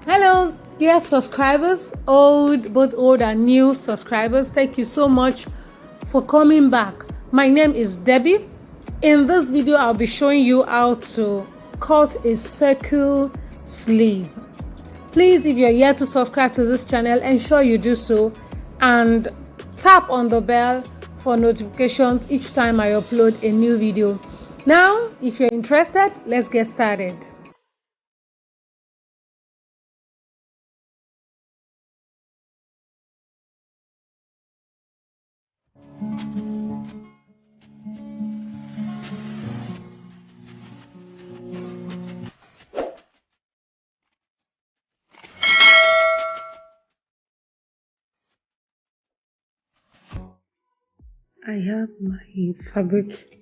Hello, dear subscribers, both old and new subscribers. Thank you so much for coming back. My name is Debbie. In this video, I'll be showing you how to cut a circle sleeve. Please, if you're yet to subscribe to this channel, ensure you do so and tap on the bell for notifications each time I upload a new video. Now, if you're interested, let's get started. I have my fabric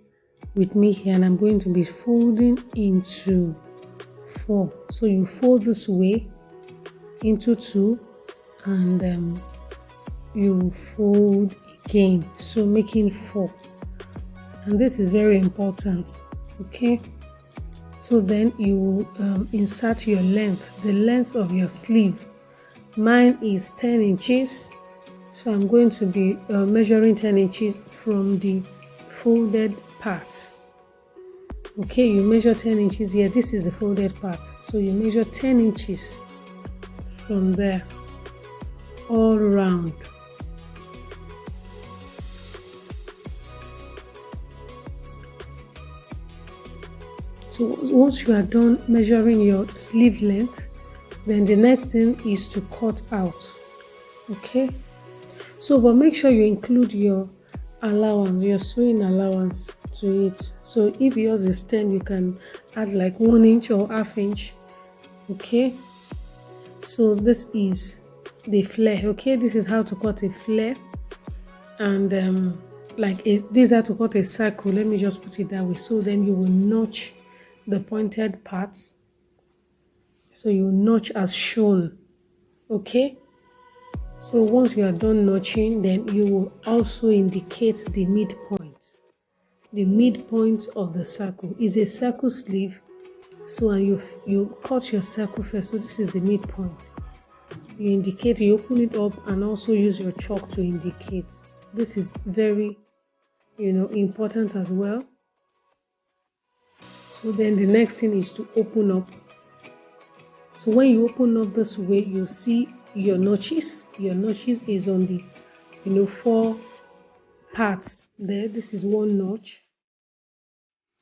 with me here and I'm going to be folding into 4. So you fold this way into 2 and you fold again, so making 4. And this is very important, okay? So then you insert your length, the length of your sleeve. Mine is 10 inches. So I'm going to be measuring 10 inches from the folded part. Okay, you measure 10 inches here. This is the folded part. So you measure 10 inches from there all around. So once you are done measuring your sleeve length, then the next thing is to cut out. Okay, so but make sure you include your allowance, your sewing allowance to it. So if yours is 10, you can add like 1 inch or half inch. Okay, so this is the flare. Okay, this is how to cut a flare, and this is how to cut a circle. Let me just put it that way. So then you will notch the pointed parts, so you notch as shown. Okay, so once you are done notching, then you will also indicate the midpoint. The midpoint of the circle is a circle sleeve, so and you cut your circle first. So this is the midpoint. You indicate, you open it up and also use your chalk to indicate. This is very important as well. So then the next thing is to open up. So when you open up this way, you see your notches. Your notches is on the 4 parts there. This is 1 notch.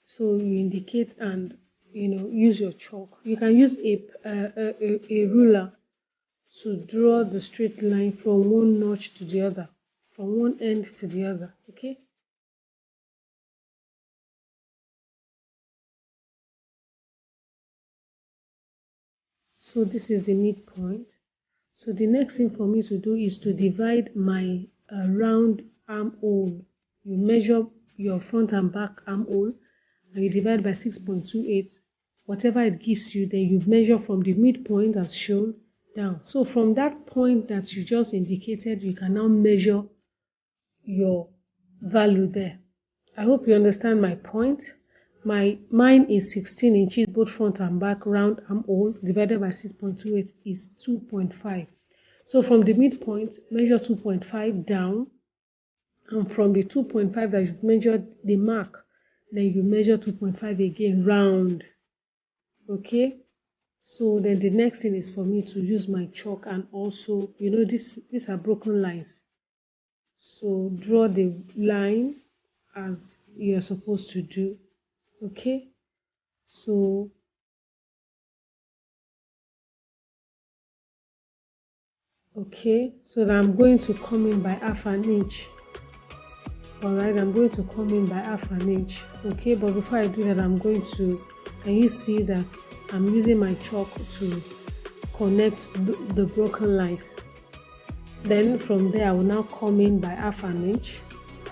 So you indicate and use your chalk. You can use a ruler to draw the straight line from 1 notch to the other, from one end to the other. Okay. So this is the midpoint. So the next thing for me to do is to divide my round armhole. You measure your front and back armhole and you divide by 6.28. Whatever it gives you, then you measure from the midpoint as shown down. So from that point that you just indicated, you can now measure your value there. I hope you understand my point. Mine is 16 inches, both front and back, round armhole, divided by 6.28 is 2.5. So from the midpoint, measure 2.5 down, and from the 2.5 that you've measured the mark, then you measure 2.5 again, round. Okay? So then the next thing is for me to use my chalk and also, these are broken lines. So draw the line as you're supposed to do. Okay? So so that I'm going to come in by half an inch. Alright, I'm going to come in by half an inch. Okay, but before I do that, can you see that I'm using my chalk to connect the broken lines? Then from there, I will now come in by half an inch.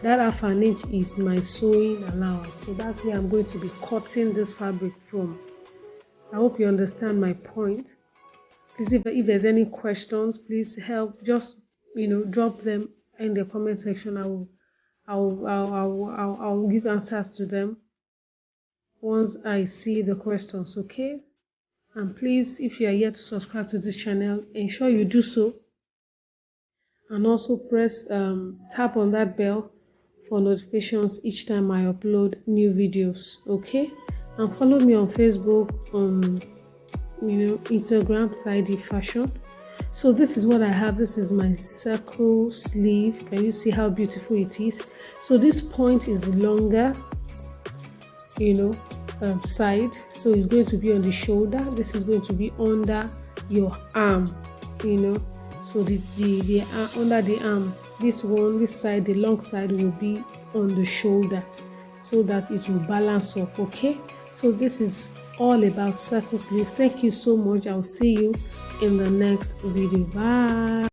That half an inch is my sewing allowance. So that's where I'm going to be cutting this fabric from. I hope you understand my point. Please, if there's any questions, please help. Just drop them in the comment section. I'll give answers to them once I see the questions. Okay. And please, if you are yet to subscribe to this channel, ensure you do so, and also press tap on that bell for notifications each time I upload new videos. Okay, and follow me on Facebook, on Instagram, Thydee Fashion. So this is what I have. This is my circle sleeve. Can you see how beautiful it is? So this point is the longer side, so it's going to be on the shoulder. This is going to be under your arm, so the under the arm, this side, the long side, will be on the shoulder, so that it will balance up. Okay, so this is all about circle sleeve. Thank you so much. I'll see you in the next video. Bye.